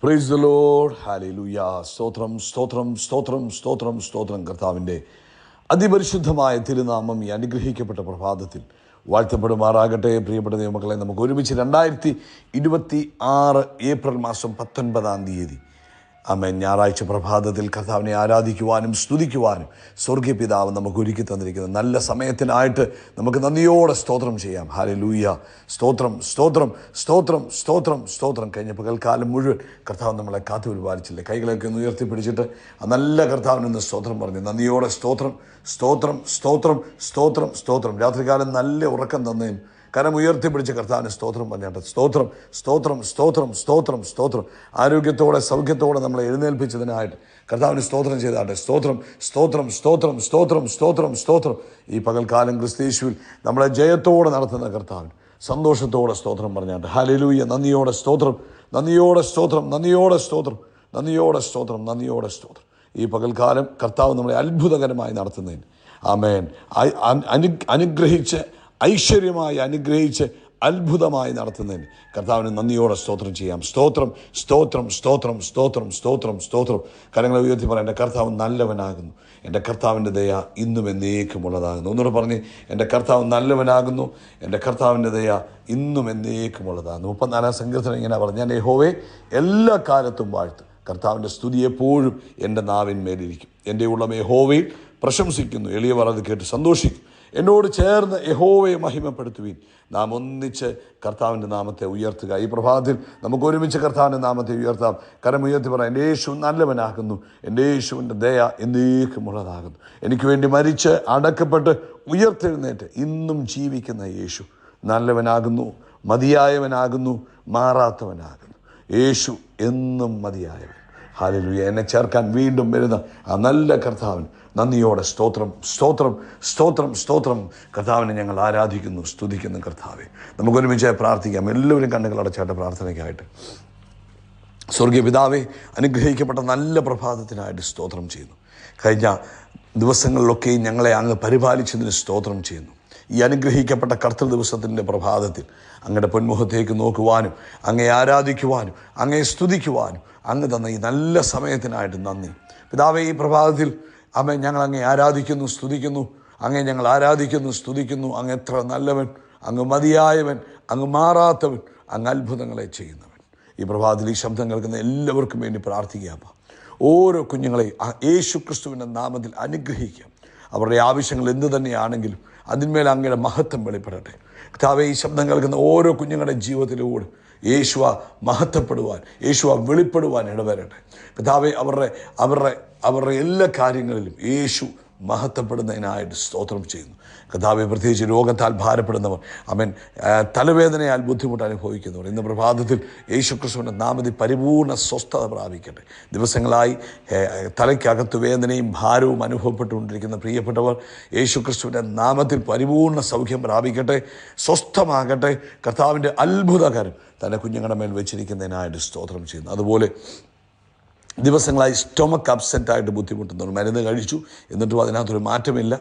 Praise the Lord. Hallelujah. സ്തോത്രം സ്തോത്രം സ്തോത്രം സ്തോത്രം സ്തോത്രം. കർത്താവിൻ്റെ അതിപരിശുദ്ധമായ തിരുനാമം ഈ അനുഗ്രഹിക്കപ്പെട്ട പ്രഭാതത്തിൽ വാഴ്ത്തപ്പെടുമാറാകട്ടെ. പ്രിയപ്പെട്ട ദൈവമക്കളെ, നമുക്ക് ഒരുമിച്ച് 2026 ഏപ്രിൽ മാസം 19 ആമേൻ ഞായറാഴ്ച പ്രഭാതത്തിൽ കർത്താവിനെ ആരാധിക്കുവാനും സ്തുതിക്കുവാനും സ്വർഗീയ പിതാവ് നമുക്ക് ഒരുക്കി തന്നിരിക്കുന്ന നല്ല സമയത്തിനായിട്ട് നമുക്ക് നന്ദിയോടെ സ്തോത്രം ചെയ്യാം. ഹല്ലേലൂയ. സ്തോത്രം സ്തോത്രം സ്തോത്രം സ്തോത്രം സ്തോത്രം. കഴിഞ്ഞ പകൽക്കാലം മുഴുവൻ കർത്താവ് നമ്മളെ കാത്തു പരിപാലിച്ചില്ലേ? കൈകളൊക്കെ ഒന്ന് ഉയർത്തിപ്പിടിച്ചിട്ട് ആ നല്ല കർത്താവിനൊന്ന് സ്തോത്രം പറഞ്ഞു നന്ദിയോടെ സ്തോത്രം സ്തോത്രം സ്തോത്രം സ്തോത്രം സ്തോത്രം. രാത്രികാലം നല്ല ഉറക്കം തന്നേയും കരം ഉയർത്തിപ്പിടിച്ച് കർത്താവിന് സ്തോത്രം പറഞ്ഞാട്ടെ. സ്തോത്രം സ്തോത്രം സ്തോത്രം സ്തോത്രം സ്തോത്രം. ആരോഗ്യത്തോടെ സൗഖ്യത്തോടെ നമ്മളെ എഴുന്നേൽപ്പിച്ചതിനായിട്ട് കർത്താവിന് സ്തോത്രം ചെയ്താട്ടെ. സ്തോത്രം സ്തോത്രം സ്തോത്രം സ്തോത്രം സ്തോത്രം സ്തോത്രം. ഈ പകൽക്കാലം ക്രിസ്തയേശുവിൽ നമ്മളെ ജയത്തോടെ നടത്തുന്ന കർത്താവിന് സന്തോഷത്തോടെ സ്തോത്രം പറഞ്ഞാട്ടെ. ഹല്ലേലൂയ. നന്ദിയോടെ സ്തോത്രം, നന്ദിയോടെ സ്തോത്രം, നന്ദിയോടെ സ്തോത്രം, നന്ദിയോടെ സ്തോത്രം, നന്ദിയോടെ സ്തോത്രം. ഈ പകൽക്കാലം കർത്താവ് നമ്മളെ അത്ഭുതകരമായി നടത്തുന്നതിന് ആമേൻ അനുഗ്രഹിച്ച് ഐശ്വര്യമായി അനുഗ്രഹിച്ച് അത്ഭുതമായി നടത്തുന്നതിന് കർത്താവിന് നന്ദിയോടെ സ്തോത്രം ചെയ്യാം. സ്തോത്രം സ്തോത്രം സ്തോത്രം സ്തോത്രം സ്തോത്രം സ്തോത്രം. കരങ്ങളെ ഉയർത്തി പറയാം, എൻ്റെ കർത്താവ് നല്ലവനാകുന്നു, എൻ്റെ കർത്താവിൻ്റെ ദയ ഇന്നും എന്നേക്കുമുള്ളതാകുന്നു. ഒന്നുകൂടെ പറഞ്ഞ്, എൻ്റെ കർത്താവ് നല്ലവനാകുന്നു, എൻ്റെ കർത്താവിൻ്റെ ദയ ഇന്നും എന്നേക്കുമുള്ളതാകുന്നു. 34 സങ്കീർത്തനം ഇങ്ങനെ പറഞ്ഞു, ഞാൻ യഹോവയെ എല്ലാ കാലത്തും വാഴ്ത്തും, കർത്താവിൻ്റെ സ്തുതി എപ്പോഴും എൻ്റെ നാവിന്മേലിരിക്കും. എൻ്റെ ഉള്ളം യഹോവയിൽ പ്രശംസിക്കുന്നു, എളിയവർ അത് കേട്ട് സന്തോഷിക്കും. എന്നോട് ചേർന്ന് യഹോവയെ മഹിമപ്പെടുത്തുവിൻ. നാം ഒന്നിച്ച് കർത്താവിൻ്റെ നാമത്തെ ഉയർത്തുക. ഈ പ്രഭാതത്തിൽ നമുക്ക് ഒരുമിച്ച് കർത്താവിൻ്റെ നാമത്തെ ഉയർത്താം. കരമുയർത്തി പറയാം, എൻ്റെ യേശു നല്ലവനാകുന്നു, എൻ്റെ യേശുവിൻ്റെ ദയ എന്നേക്കുമുള്ളതാകുന്നു. എനിക്ക് വേണ്ടി മരിച്ച് അടക്കപ്പെട്ട് ഉയർത്തെഴുന്നേറ്റ് ഇന്നും ജീവിക്കുന്ന യേശു നല്ലവനാകുന്നു, മതിയായവനാകുന്നു, മാറാത്തവനാകുന്നു. യേശു എന്നും മതിയായവൻ. ഹല്ലേലൂയ. എന്നെ ചേർക്കാൻ വീണ്ടും വരുന്ന ആ നല്ല കർത്താവിന് നന്ദിയോടെ സ്തോത്രം സ്തോത്രം സ്തോത്രം സ്തോത്രം. കർത്താവിനെ ഞങ്ങൾ ആരാധിക്കുന്നു, സ്തുതിക്കുന്നു. കർത്താവെ, നമുക്കൊരുമിച്ച് പ്രാർത്ഥിക്കാം. എല്ലാവരും കണ്ണുകൾ അടച്ചാട്ട പ്രാർത്ഥനയ്ക്കായിട്ട്. സ്വർഗീയ പിതാവേ, അനുഗ്രഹിക്കപ്പെട്ട നല്ല പ്രഭാതത്തിനായിട്ട് സ്തോത്രം ചെയ്യുന്നു. കഴിഞ്ഞ ദിവസങ്ങളിലൊക്കെയും ഞങ്ങളെ അങ്ങ് പരിപാലിച്ചതിന് സ്തോത്രം ചെയ്യുന്നു. ഈ അനുഗ്രഹിക്കപ്പെട്ട കർത്തൃ ദിവസത്തിൻ്റെ പ്രഭാതത്തിൽ അങ്ങയുടെ പൊന്മുഖത്തേക്ക് നോക്കുവാനും അങ്ങയെ ആരാധിക്കുവാനും അങ്ങയെ സ്തുതിക്കുവാനും അങ്ങ് തന്ന ഈ നല്ല സമയത്തിനായിട്ട് നന്ദി. പിതാവേ, ഈ പ്രഭാതത്തിൽ ആമേൻ ഞങ്ങൾ അങ്ങയെ ആരാധിക്കുന്നു, സ്തുതിക്കുന്നു. അങ്ങയെ ഞങ്ങൾ ആരാധിക്കുന്നു, സ്തുതിക്കുന്നു. അങ്ങ് എത്ര നല്ലവൻ, അങ്ങ് മതിയായവൻ, അങ്ങ് മാറാത്തവൻ, അങ്ങ് അത്ഭുതങ്ങളെ ചെയ്യുന്നവൻ. ഈ പ്രഭാതത്തിൽ ഈ ശബ്ദം കേൾക്കുന്ന എല്ലാവർക്കും വേണ്ടി പ്രാർത്ഥിക്കാം. ഓരോ കുഞ്ഞുങ്ങളെയും യേശു ക്രിസ്തുവിൻ്റെ നാമത്തിൽ അനുഗ്രഹിക്കാം. അവരുടെ ആവശ്യങ്ങൾ എന്തു തന്നെയാണെങ്കിലും അതിന്മേൽ അങ്ങയുടെ മഹത്വം വെളിപ്പെടട്ടെ. കർത്താവേ, ഈ ശബ്ദം കേൾക്കുന്ന ഓരോ കുഞ്ഞുങ്ങളുടെ ജീവിതത്തിലൂടെ യേശുവ മഹത്വപ്പെടുവാൻ, യേശുവ വെളിപ്പെടുവാൻ ഇടവരട്ടെ. കർത്താവേ, അവരുടെ എല്ലാ കാര്യങ്ങളിലും യേശു മഹത്വപ്പെടുന്നതിനായിട്ട് സ്തോത്രം ചെയ്യുന്നു. കർത്താവെ, പ്രത്യേകിച്ച് രോഗത്താൽ ഭാരപ്പെടുന്നവർ, അവൻ തലവേദനയാൽ ബുദ്ധിമുട്ട് അനുഭവിക്കുന്നവർ ഇന്ന് പ്രഭാതത്തിൽ യേശുക്രിസ്തുവിൻ്റെ നാമത്തിൽ പരിപൂർണ്ണ സ്വസ്ഥത പ്രാപിക്കട്ടെ. ദിവസങ്ങളായി തലയ്ക്കകത്ത് വേദനയും ഭാരവും അനുഭവപ്പെട്ടുകൊണ്ടിരിക്കുന്ന പ്രിയപ്പെട്ടവർ യേശുക്രിസ്തുവിൻ്റെ നാമത്തിൽ പരിപൂർണ്ണ സൗഖ്യം പ്രാപിക്കട്ടെ, സ്വസ്ഥമാകട്ടെ. കർത്താവിൻ്റെ അത്ഭുതകരം തൻ്റെ കുഞ്ഞുങ്ങളുടെ മേൽ വെച്ചിരിക്കുന്നതിനായിട്ട് സ്തോത്രം ചെയ്യുന്നു. അതുപോലെ ദിവസങ്ങളായി സ്റ്റൊമക്ക് അപ്സെറ്റായിട്ട് ബുദ്ധിമുട്ടുന്നവർ, മരുന്ന് കഴിച്ചു എന്നിട്ടും അതിനകത്തൊരു മാറ്റമില്ല.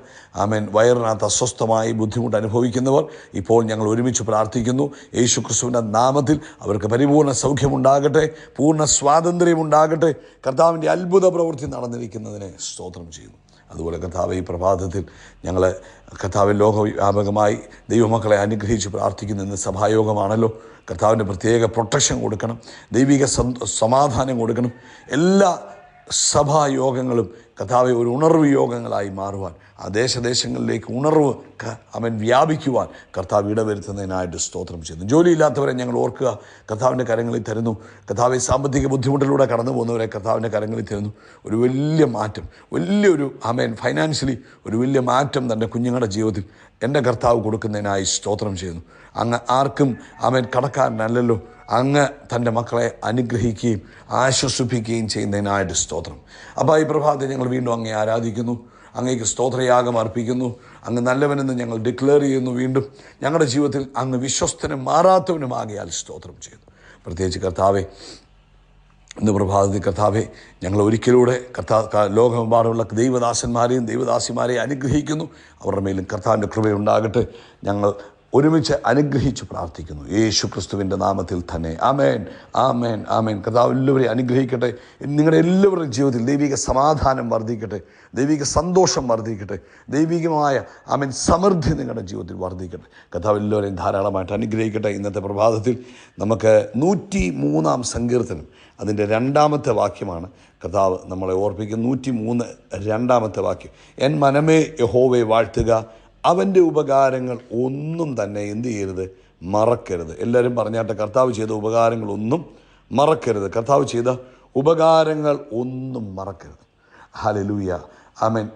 ആമേൻ. വയറിനകത്ത് അസ്വസ്ഥമായി ബുദ്ധിമുട്ട് അനുഭവിക്കുന്നവർ ഇപ്പോൾ ഞങ്ങൾ ഒരുമിച്ച് പ്രാർത്ഥിക്കുന്നു. യേശു ക്രിസ്തുവിൻ്റെ നാമത്തിൽ അവർക്ക് പരിപൂർണ്ണ സൗഖ്യമുണ്ടാകട്ടെ, പൂർണ്ണ സ്വാതന്ത്ര്യമുണ്ടാകട്ടെ. കർത്താവിൻ്റെ അത്ഭുത പ്രവൃത്തി നടന്നിരിക്കുന്നതിനെ സ്തോത്രം ചെയ്യുന്നു. അതുപോലെ കർത്താവ്, ഈ പ്രഭാതത്തിൽ ഞങ്ങൾ കർത്താവിൽ ലോകവ്യാപകമായി ദൈവമക്കളെ അനുഗ്രഹിച്ച് പ്രാർത്ഥിക്കുന്ന ഇന്ന് സഭായോഗമാണല്ലോ. കർത്താവിൻ്റെ പ്രത്യേക പ്രൊട്ടക്ഷൻ കൊടുക്കണം, ദൈവിക സമാധാനം കൊടുക്കണം. എല്ലാ സഭായോഗങ്ങളും കർത്താവെ ഒരു ഉണർവ് യോഗങ്ങളായി മാറുവാൻ, ആ ദേശദേശങ്ങളിലേക്ക് ഉണർവ് അവൻ വ്യാപിക്കുവാൻ കർത്താവ് ഇടവരുത്തുന്നതിനായിട്ട് സ്തോത്രം ചെയ്യുന്നു. ജോലിയില്ലാത്തവരെ ഞങ്ങൾ ഓർക്കുക, കർത്താവിൻ്റെ കരങ്ങളിൽ തരുന്നു. കർത്താവെ, സാമ്പത്തിക ബുദ്ധിമുട്ടിലൂടെ കടന്നു പോകുന്നവരെ കർത്താവിൻ്റെ കരങ്ങളിൽ തരുന്നു. ഒരു വലിയ മാറ്റം, വലിയൊരു ഫൈനാൻഷ്യലി ഒരു വലിയ മാറ്റം തൻ്റെ കുഞ്ഞുങ്ങളുടെ ജീവിതത്തിൽ എൻ്റെ കർത്താവ് കൊടുക്കുന്നതിനായി സ്തോത്രം ചെയ്യുന്നു. അങ്ങ് ആർക്കും കടക്കാരനല്ലല്ലോ. അങ്ങ് തൻ്റെ മക്കളെ അനുഗ്രഹിക്കുകയും ആശ്വസിപ്പിക്കുകയും ചെയ്യുന്നതിനായിട്ട് സ്തോത്രം. അപ്പോൾ ഈ പ്രഭാതത്തിൽ ഞങ്ങൾ വീണ്ടും അങ്ങേ ആരാധിക്കുന്നു, അങ്ങേക്ക് സ്തോത്രയാഗം അർപ്പിക്കുന്നു. അങ്ങ് നല്ലവനെന്ന് ഞങ്ങൾ ഡിക്ലെയർ ചെയ്യുന്നു. വീണ്ടും ഞങ്ങളുടെ ജീവിതത്തിൽ അങ്ങ് വിശ്വസ്തനും മാറാത്തവനുമാകിയാൽ സ്തോത്രം ചെയ്യുന്നു. പ്രത്യേകിച്ച് കർത്താവെ, ഇന്ന് പ്രഭാതത്തിൽ കർത്താവെ, ഞങ്ങൾ ഒരിക്കലൂടെ ലോകമെമ്പാടുമുള്ള ദൈവദാസന്മാരെയും ദൈവദാസിമാരെയും അനുഗ്രഹിക്കുന്നു. അവരുടെ മേലും കർത്താവിൻ്റെ കൃപയുണ്ടാകട്ടെ. ഞങ്ങൾ ഒരുമിച്ച് അനുഗ്രഹിച്ച് പ്രാർത്ഥിക്കുന്നു യേശു ക്രിസ്തുവിൻ്റെ നാമത്തിൽ തന്നെ. ആമേൻ, ആമേൻ, ആമേൻ. കർത്താവ് എല്ലാവരെയും അനുഗ്രഹിക്കട്ടെ. നിങ്ങളുടെ എല്ലാവരുടെയും ജീവിതത്തിൽ ദൈവിക സമാധാനം വർദ്ധിക്കട്ടെ, ദൈവിക സന്തോഷം വർദ്ധിക്കട്ടെ, ദൈവികമായ ആമേൻ സമൃദ്ധി നിങ്ങളുടെ ജീവിതത്തിൽ വർദ്ധിക്കട്ടെ. കർത്താവ് എല്ലാവരെയും ധാരാളമായിട്ട് അനുഗ്രഹിക്കട്ടെ. ഇന്നത്തെ പ്രഭാതത്തിൽ നമുക്ക് 103-ാം സങ്കീർത്തനം അതിൻ്റെ 2-ാമത്തെ വാക്യമാണ് കർത്താവ് നമ്മളെ ഓർപ്പിക്കുന്ന. 103 2-ാമത്തെ വാക്യം. എൻ മനമേ യഹോവയെ വാഴ്ത്തുക, അവൻ്റെ ഉപകാരങ്ങൾ ഒന്നും തന്നെ എന്ത് ചെയ്യരുത്, മറക്കരുത്. എല്ലാവരും പറഞ്ഞാട്ടെ, കർത്താവ് ചെയ്ത ഉപകാരങ്ങളൊന്നും മറക്കരുത്. കർത്താവ് ചെയ്ത ഉപകാരങ്ങൾ ഒന്നും മറക്കരുത്. ഹല്ലേലൂയ, ആമേൻ.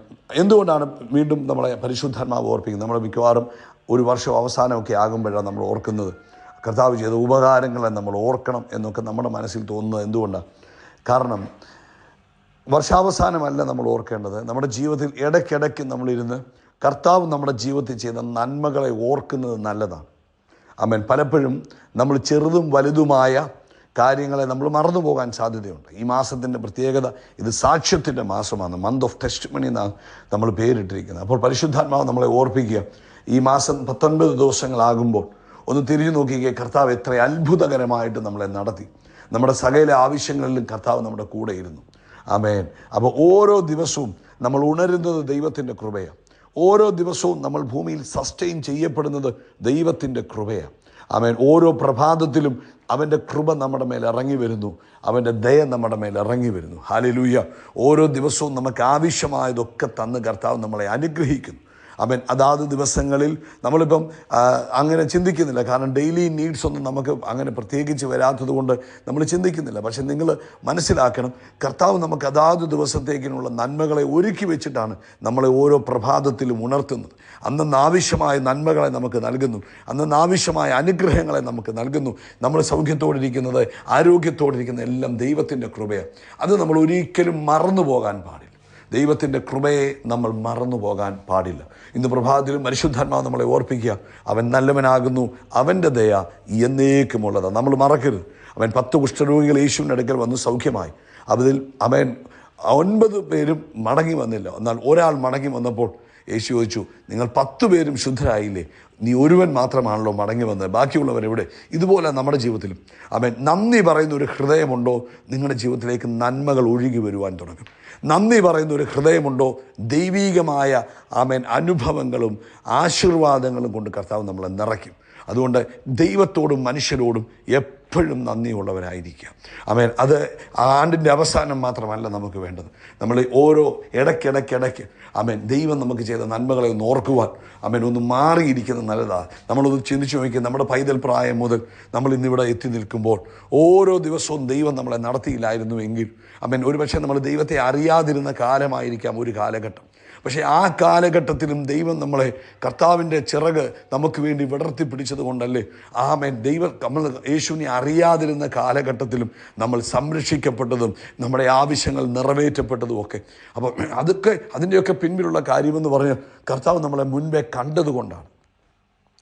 എന്തുകൊണ്ടാണ് വീണ്ടും നമ്മളെ പരിശുദ്ധാത്മാവ് ഓർപ്പിക്കുന്നത്? നമ്മൾ മിക്കവാറും ഒരു വർഷം അവസാനമൊക്കെ ആകുമ്പോഴാണ് നമ്മൾ ഓർക്കുന്നത് കർത്താവ് ചെയ്ത ഉപകാരങ്ങളെ നമ്മൾ ഓർക്കണം എന്നൊക്കെ നമ്മുടെ മനസ്സിൽ തോന്നുന്നത് എന്തുകൊണ്ടാണ്? കാരണം വർഷാവസാനമല്ല നമ്മൾ ഓർക്കേണ്ടത്. നമ്മുടെ ജീവിതത്തിൽ ഇടയ്ക്കിടയ്ക്ക് നമ്മളിരുന്ന് കർത്താവ് നമ്മുടെ ജീവിതത്തിൽ ചെയ്ത നന്മകളെ ഓർക്കുന്നത് നല്ലതാണ്. ആമേൻ. പലപ്പോഴും നമ്മൾ ചെറുതും വലുതുമായ കാര്യങ്ങളെ നമ്മൾ മറന്നു പോകാൻ സാധ്യതയുണ്ട്. ഈ മാസത്തിൻ്റെ പ്രത്യേകത, ഇത് സാക്ഷ്യത്തിൻ്റെ മാസമാണ്. മന്ത് ഓഫ് ടെസ്റ്റിമണി എന്നാണ് നമ്മൾ പേരിട്ടിരിക്കുന്നത്. അപ്പോൾ പരിശുദ്ധാത്മാവ് നമ്മളെ ഓർപ്പിക്കുക, ഈ മാസം 19 ദിവസങ്ങളാകുമ്പോൾ ഒന്ന് തിരിഞ്ഞു നോക്കിക്കേ, കർത്താവ് എത്ര അത്ഭുതകരമായിട്ട് നമ്മളെ നടത്തി. നമ്മുടെ സകല ആവശ്യങ്ങളിലും കർത്താവ് നമ്മുടെ കൂടെ ഇരുന്നു. ആമേൻ. അപ്പോൾ ഓരോ ദിവസവും നമ്മൾ ഉണരുന്നത് ദൈവത്തിൻ്റെ കൃപയാണ്. ഓരോ ദിവസവും നമ്മൾ ഭൂമിയിൽ സസ്റ്റെയിൻ ചെയ്യപ്പെടുന്നത് ദൈവത്തിൻ്റെ കൃപയാണ്. ആമേൻ. ഓരോ പ്രഭാതത്തിലും അവൻ്റെ കൃപ നമ്മുടെ മേൽ ഇറങ്ങി വരുന്നു, അവൻ്റെ ദയ നമ്മുടെ മേൽ ഇറങ്ങി വരുന്നു. ഹല്ലേലൂയ. ഓരോ ദിവസവും നമുക്ക് ആവശ്യമായതൊക്കെ തന്ന് കർത്താവ് നമ്മളെ അനുഗ്രഹിക്കുന്നു. ആമേൻ. അതാത് ദിവസങ്ങളിൽ നമ്മളിപ്പം അങ്ങനെ ചിന്തിക്കുന്നില്ല, കാരണം ഡെയിലി നീഡ്സ് ഒന്നും നമുക്ക് അങ്ങനെ പ്രത്യേകിച്ച് വരാത്തത് കൊണ്ട് നമ്മൾ ചിന്തിക്കുന്നില്ല. പക്ഷെ നിങ്ങൾ മനസ്സിലാക്കണം, കർത്താവ് നമുക്ക് അതാത് ദിവസത്തേക്കിനുള്ള നന്മകളെ ഒരുക്കി വെച്ചിട്ടാണ് നമ്മളെ ഓരോ പ്രഭാതത്തിലും ഉണർത്തുന്നത്. അന്നന്ന് ആവശ്യമായ നന്മകളെ നമുക്ക് നൽകുന്നു, അന്നന്ന് ആവശ്യമായ അനുഗ്രഹങ്ങളെ നമുക്ക് നൽകുന്നു. നമ്മൾ സൗഖ്യത്തോടിരിക്കുന്നത്, ആരോഗ്യത്തോടിരിക്കുന്നത് എല്ലാം ദൈവത്തിൻ്റെ കൃപയാണ്. അത് നമ്മൾ ഒരിക്കലും മറന്നു പോകാൻ പാടില്ല. ദൈവത്തിൻ്റെ കൃപയെ നമ്മൾ മറന്നു പോകാൻ പാടില്ല. ഇന്ന് പ്രഭാതത്തിലും പരിശുദ്ധാത്മാവ് നമ്മളെ ഓർപ്പിക്കുക, അവൻ നല്ലവനാകുന്നു, അവൻ്റെ ദയ എന്നേക്കുമുള്ളതാണ്. നമ്മൾ മറക്കരുത്. അവൻ 10 കുഷ്ഠരോഗികൾ യേശുവിൻ്റെ അടുക്കൽ വന്ന് സൗഖ്യമായി. അതിൽ അവൻ 9 പേരും മടങ്ങി വന്നില്ല. എന്നാൽ ഒരാൾ മടങ്ങി വന്നപ്പോൾ യേശു ചോദിച്ചു, നിങ്ങൾ 10 പേരും ശുദ്ധരായില്ലേ? നീ ഒരുവൻ മാത്രമാണല്ലോ മടങ്ങി വന്നത്, ബാക്കിയുള്ളവരെവിടെ? ഇതുപോലെ നമ്മുടെ ജീവിതത്തിലും അവൻ നന്ദി പറയുന്ന ഒരു ഹൃദയമുണ്ടോ, നിങ്ങളുടെ ജീവിതത്തിലേക്ക് നന്മകൾ ഒഴുകി വരുവാൻ തുടങ്ങും. നന്ദി പറയുന്ന ഒരു ഹൃദയമുണ്ടോ, ദൈവീകമായ ആമേൻ അനുഭവങ്ങളും ആശീർവാദങ്ങളും കൊണ്ട് കർത്താവ് നമ്മളെ നിറയ്ക്കും. അതുകൊണ്ട് ദൈവത്തോടും മനുഷ്യരോടും എപ്പോഴും നന്ദിയുള്ളവരായിരിക്കുക. ആമേൻ. അത് ആണ്ടിൻ്റെ അവസാനം മാത്രമല്ല നമുക്ക് വേണ്ടത്. നമ്മൾ ഓരോ ഇടയ്ക്കിടയ്ക്ക് ആമേൻ ദൈവം നമുക്ക് ചെയ്ത നന്മകളെ ഒന്ന് ഓർക്കുവാൻ ആമേൻ ഒന്ന് മാറിയിരിക്കുന്നത് നല്ലതാണ്. നമ്മളൊന്ന് ചിന്തിച്ചു നോക്കി, നമ്മുടെ പൈതൽ പ്രായം മുതൽ നമ്മൾ ഇന്നിവിടെ എത്തി നിൽക്കുമ്പോൾ ഓരോ ദിവസവും ദൈവം നമ്മളെ നടത്തിയില്ലായിരുന്നുവെങ്കിൽ ആമേൻ ഒരുപക്ഷെ നമ്മൾ ദൈവത്തെ അറിയാതിരുന്ന കാലമായിരിക്കാം ഒരു കാലഘട്ടം. പക്ഷേ ആ കാലഘട്ടത്തിലും ദൈവം നമ്മളെ കർത്താവിൻ്റെ ചിറക് നമുക്ക് വേണ്ടി വിടർത്തി പിടിച്ചത് കൊണ്ടല്ലേ ആമേൻ നമ്മൾ യേശുവിനെ അറിയാതിരുന്ന കാലഘട്ടത്തിലും നമ്മൾ സംരക്ഷിക്കപ്പെട്ടതും നമ്മുടെ ആവശ്യങ്ങൾ നിറവേറ്റപ്പെട്ടതും ഒക്കെ. അപ്പോൾ അതിൻ്റെയൊക്കെ പിൻപിലുള്ള കാര്യമെന്ന് പറഞ്ഞാൽ കർത്താവ് നമ്മളെ മുൻപേ കണ്ടതുകൊണ്ടാണ്.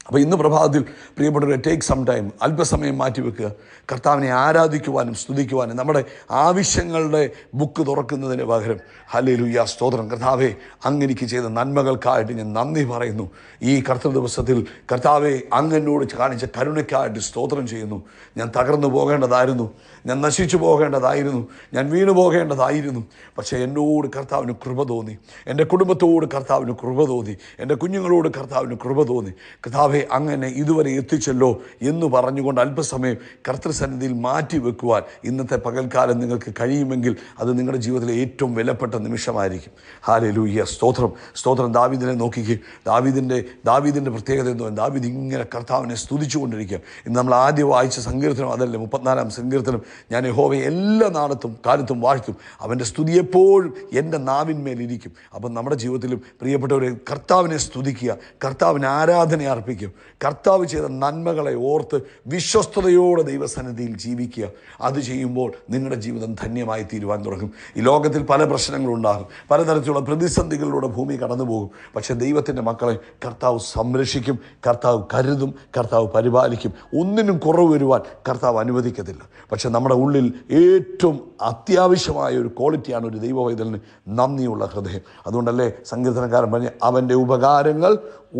അപ്പോൾ ഇന്ന് പ്രഭാതത്തിൽ പ്രിയപ്പെട്ടവരെ, ടേക്ക് സം ടൈം, അല്പസമയം മാറ്റിവെക്കുക, കർത്താവിനെ ആരാധിക്കുവാനും സ്തുതിക്കുവാനും. നമ്മുടെ ആവശ്യങ്ങളുടെ ബുക്ക് തുറക്കുന്നതിന് പകരം ഹല്ലേലൂയ, സ്തോത്രം കർത്താവേ, അങ്ങനെക്ക് ചെയ്ത നന്മകൾക്കായിട്ട് ഞാൻ നന്ദി പറയുന്നു. ഈ കർത്തൃ ദിവസത്തിൽ കർത്താവെ, അങ്ങനോട് കാണിച്ച കരുണയ്ക്കായിട്ട് സ്തോത്രം ചെയ്യുന്നു. ഞാൻ തകർന്നു പോകേണ്ടതായിരുന്നു, ഞാൻ നശിച്ചു പോകേണ്ടതായിരുന്നു, ഞാൻ വീണു പോകേണ്ടതായിരുന്നു. പക്ഷേ എന്നോട് കർത്താവിന് കൃപ തോന്നി, എൻ്റെ കുടുംബത്തോട് കർത്താവിന് കൃപ തോന്നി, എൻ്റെ കുഞ്ഞുങ്ങളോട് കർത്താവിന് കൃപ തോന്നി. കർത്താവെ, അങ്ങനെ ഇതുവരെ എത്തിച്ചല്ലോ എന്ന് പറഞ്ഞുകൊണ്ട് അല്പസമയം കർത്തൃസന്നിധിയിൽ മാറ്റി വെക്കുവാൻ ഇന്നത്തെ പകൽക്കാലം നിങ്ങൾക്ക് കഴിയുമെങ്കിൽ അത് നിങ്ങളുടെ ജീവിതത്തിലെ ഏറ്റവും വിലപ്പെട്ട നിമിഷമായിരിക്കും. ഹല്ലേലൂയ, സ്തോത്രം, സ്തോത്രം. ദാവീദിനെ നോക്കിക്കുക. ദാവീദിൻ്റെ പ്രത്യേകത എന്തോ, ദാവീദ് ഇങ്ങനെ കർത്താവിനെ സ്തുതിച്ചുകൊണ്ടിരിക്കുക. ഇന്ന് നമ്മൾ ആദ്യം വായിച്ച സങ്കീർത്തനം അതല്ലേ, 34-ാം സങ്കീർത്തനം. ഞാൻ യഹോവയെ എല്ലാ കാലത്തും വാഴ്ത്തും, അവൻ്റെ സ്തുതി എപ്പോഴും എൻ്റെ നാവിന്മേലിരിക്കും. അപ്പം നമ്മുടെ ജീവിതത്തിലും പ്രിയപ്പെട്ടവരെ, കർത്താവിനെ സ്തുതിക്കുക, കർത്താവിന് ആരാധന അർപ്പിക്കുക, കർത്താവ് ചെയ്ത നന്മകളെ ഓർത്ത് വിശ്വസ്തയോടെ ദൈവസന്നിധിയിൽ ജീവിക്കുക. അത് ചെയ്യുമ്പോൾ നിങ്ങളുടെ ജീവിതം ധന്യമായി തീരുവാൻ തുടങ്ങും. ഈ ലോകത്തിൽ പല പ്രശ്നങ്ങളുണ്ടാകും, പലതരത്തിലുള്ള പ്രതിസന്ധികളിലൂടെ ഭൂമി കടന്നു പോകും. പക്ഷേ ദൈവത്തിൻ്റെ മക്കളെ കർത്താവ് സംരക്ഷിക്കും, കർത്താവ് കരുതും, കർത്താവ് പരിപാലിക്കും. ഒന്നിനും കുറവ് വരുവാൻ കർത്താവ് അനുവദിക്കത്തില്ല. പക്ഷെ നമ്മുടെ ഉള്ളിൽ ഏറ്റവും അത്യാവശ്യമായ ഒരു ക്വാളിറ്റിയാണ് ഒരു ദൈവവൈതലിന് നന്ദിയുള്ള ഹൃദയം. അതുകൊണ്ടല്ലേ സങ്കീർത്തനക്കാരൻ പറഞ്ഞ്, അവൻ്റെ ഉപകാരങ്ങൾ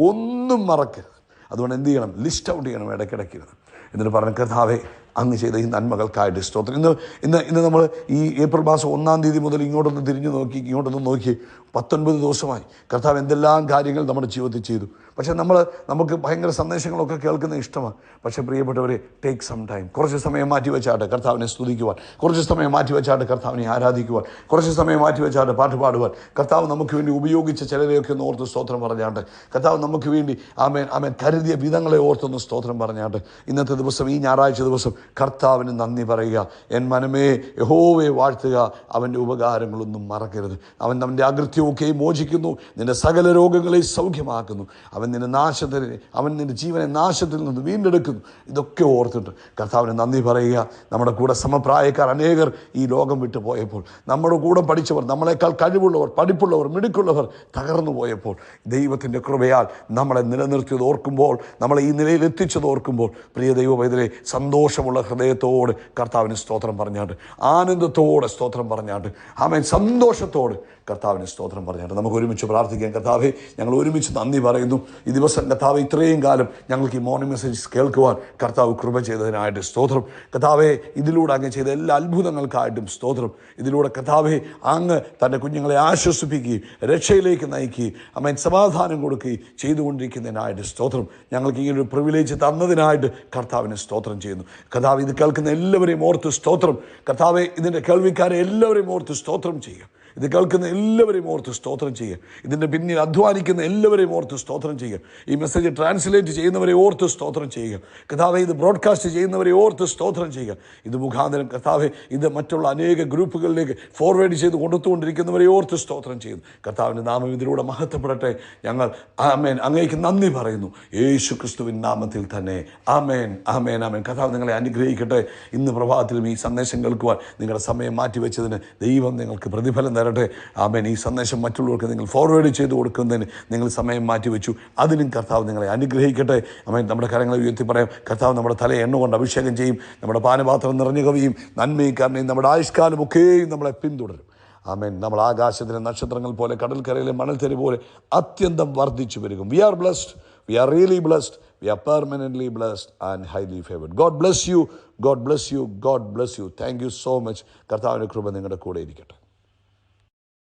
ഒന്നും മറക്കരുത്. അതുകൊണ്ട് എന്ത് ചെയ്യണം? ലിസ്റ്റ് ഔട്ട് ചെയ്യണം ഇടയ്ക്കിടയ്ക്കിരുന്ന്. എന്നിട്ട് പറഞ്ഞ കർത്താവേ, അങ്ങ് ചെയ്ത ഈ നന്മകൾക്കായിട്ട് സ്തോത്രം. ഇന്ന് നമ്മൾ ഈ ഏപ്രിൽ മാസം 1-ാം തീയതി മുതൽ ഇങ്ങോട്ടൊന്ന് തിരിഞ്ഞു നോക്കി, ഇങ്ങോട്ടൊന്ന് നോക്കി 19 ദിവസമായി കർത്താവ് എന്തെല്ലാം കാര്യങ്ങൾ നമ്മുടെ ജീവിതത്തിൽ ചെയ്തു. പക്ഷേ നമുക്ക് ഭയങ്കര സന്ദേശങ്ങളൊക്കെ കേൾക്കുന്നത് ഇഷ്ടമാണ്. പക്ഷേ പ്രിയപ്പെട്ടവരെ, ടേക്ക് സം ടൈം. കുറച്ച് സമയം മാറ്റി വെച്ചാട്ട് കർത്താവിനെ സ്തുതിക്കുവാൻ, കുറച്ച് സമയം മാറ്റി വെച്ചാട്ട് കർത്താവിനെ ആരാധിക്കുവാൻ, കുറച്ച് സമയം മാറ്റി വെച്ചാട്ട് പാട്ട് പാടുവാൻ കർത്താവ് നമുക്ക് വേണ്ടി ഉപയോഗിച്ച ചിലരെയൊക്കെ ഒന്ന് ഓർത്ത് സ്തോത്രം പറഞ്ഞാട്ട്, കർത്താവ് നമുക്ക് വേണ്ടി ആമേൻ കരുതിയ വിധങ്ങളെ ഓർത്തൊന്ന് സ്തോത്രം പറഞ്ഞാട്ട്, ഇന്നത്തെ ദിവസം, ഈ ഞായറാഴ്ച ദിവസം കർത്താവിന് നന്ദി പറയുക. എൻ മനമേ യഹോവയെ വാഴ്ത്തുക, അവൻ്റെ ഉപകാരങ്ങളൊന്നും മറക്കരുത്. അവൻ അവൻ്റെ അകൃത്യമൊക്കെ മോചിക്കുന്നു, നിന്റെ സകല രോഗങ്ങളെ സൗഖ്യമാക്കുന്നു. അവൻ നിന്റെ ജീവനെ നാശത്തിൽ നിന്ന് വീണ്ടെടുക്കുന്നു. ഇതൊക്കെ ഓർത്തിട്ട് കർത്താവിന് നന്ദി പറയുക. നമ്മുടെ കൂടെ സമപ്രായക്കാർ അനേകർ ഈ ലോകം വിട്ടു പോയപ്പോൾ, നമ്മുടെ കൂടെ പഠിച്ചവർ, നമ്മളെക്കാൾ കഴിവുള്ളവർ, പഠിപ്പുള്ളവർ, മിടുക്കുള്ളവർ തകർന്നു പോയപ്പോൾ ദൈവത്തിൻ്റെ കൃപയാൽ നമ്മളെ നിലനിർത്തിയത് ഓർക്കുമ്പോൾ, നമ്മളെ ഈ നിലയിൽ എത്തിച്ചത് ഓർക്കുമ്പോൾ, പ്രിയ ദൈവവേദനെ സന്തോഷമുള്ള ഹൃദയത്തോട് കർത്താവിന് സ്തോത്രം പറഞ്ഞാട്ട്, ആനന്ദത്തോടെ സ്തോത്രം പറഞ്ഞാട്ട്, ആമേൻ സന്തോഷത്തോട് കർത്താവിന് സ്തോത്രം പറഞ്ഞാട്ട് നമുക്ക് ഒരുമിച്ച് പ്രാർത്ഥിക്കാം. കർത്താവേ, ഞങ്ങൾ ഒരുമിച്ച് നന്ദി പറയുന്നു. ഈ ദിവസം കർത്താവ് ഇത്രയും കാലം ഞങ്ങൾക്ക് ഈ മോർണിംഗ് മെസ്സേജ് കേൾക്കുവാൻ കർത്താവ് കൃപ ചെയ്തതിനായിട്ട് സ്തോത്രം. കർത്താവേ, ഇതിലൂടെ അങ്ങ് ചെയ്ത എല്ലാ അത്ഭുതങ്ങൾക്കായിട്ടും സ്തോത്രം. ഇതിലൂടെ കർത്താവേ, അങ്ങ് തൻ്റെ കുഞ്ഞുങ്ങളെ ആശ്വസിപ്പിക്കുകയും രക്ഷയിലേക്ക് നയിക്കുകയും ആമേൻ സമാധാനം കൊടുക്കുകയും ചെയ്തുകൊണ്ടിരിക്കുന്നതിനായിട്ട് സ്തോത്രം. ഞങ്ങൾക്ക് ഈ ഒരു പ്രിവിലേജ് തന്നതിനായിട്ട് കർത്താവിന് സ്തോത്രം ചെയ്യുന്നു. കർത്താവ്, ഇത് കേൾക്കുന്ന എല്ലാവരെയും ഓർത്ത് സ്തോത്രം. കർത്താവെ, ഇതിൻ്റെ കേൾവിക്കാരെ എല്ലാവരെയും ഓർത്ത് സ്തോത്രം ചെയ്യുക. ഇത് കേൾക്കുന്ന എല്ലാവരെയും ഓർത്ത് സ്തോത്രം ചെയ്യുക. ഇതിൻ്റെ പിന്നിൽ അധ്വാനിക്കുന്ന എല്ലാവരെയും ഓർത്ത് സ്തോത്രം ചെയ്യുക. ഈ മെസ്സേജ് ട്രാൻസ്ലേറ്റ് ചെയ്യുന്നവരെ ഓർത്ത് സ്തോത്രം ചെയ്യുക. കർത്താവെ, ഇത് ബ്രോഡ്കാസ്റ്റ് ചെയ്യുന്നവരെ ഓർത്ത് സ്തോത്രം ചെയ്യുക. ഇത് മുഖാന്തരം കർത്താവെ, ഇത് മറ്റുള്ള അനേക ഗ്രൂപ്പുകളിലേക്ക് ഫോർവേഡ് ചെയ്ത് കൊടുത്തുകൊണ്ടിരിക്കുന്നവരെ ഓർത്ത് സ്തോത്രം ചെയ്യുന്നു. കർത്താവിൻ്റെ നാമം ഇതിലൂടെ മഹത്വപ്പെടട്ടെ. ഞങ്ങൾ ആമേൻ അങ്ങേക്ക് നന്ദി പറയുന്നു, യേശു ക്രിസ്തുവിൻ നാമത്തിൽ തന്നെ. ആമേൻ, ആമേൻ, ആമേൻ. കർത്താവ് നിങ്ങളെ അനുഗ്രഹിക്കട്ടെ. ഇന്ന് പ്രഭാതത്തിലും ഈ സന്ദേശം കേൾക്കുവാൻ നിങ്ങളുടെ സമയം മാറ്റിവെച്ചതിന് ദൈവം നിങ്ങൾക്ക് പ്രതിഫലം തരട്ടെ. ആമേൻ. ഈ സന്ദേശം മറ്റുള്ളവർക്ക് നിങ്ങൾ ഫോർവേഡ് ചെയ്ത് കൊടുക്കുന്നതിന് നിങ്ങൾ സമയം മാറ്റിവെച്ചു. അതിനും കർത്താവ് നിങ്ങളെ അനുഗ്രഹിക്കട്ടെ. ആമേൻ. നമ്മുടെ കരങ്ങളെ ഉയർത്തി പറയാം. കർത്താവ് നമ്മുടെ തലയെ എണ്ണ കൊണ്ട് അഭിഷേകം ചെയ്യും. നമ്മുടെ പാനപാത്രം നിറഞ്ഞു കവിയും. നന്മയും കരുണയും നമ്മുടെ ആയുഷ്കാലമൊക്കെയും നമ്മളെ പിന്തുടരും. ആമേൻ. നമ്മൾ ആകാശത്തിലെ നക്ഷത്രങ്ങൾ പോലെ, കടൽക്കരയിലെ മണൽത്തരി പോലെ അത്യന്തം വർദ്ധിച്ചു വരിക. We are blessed. We are really blessed. We are permanently blessed and highly favored. God bless you. God bless you. God bless you. Thank you so much. കർത്താവിൻ്റെ കൃപ നിങ്ങളുടെ കൂടെ ഇരിക്കട്ടെ.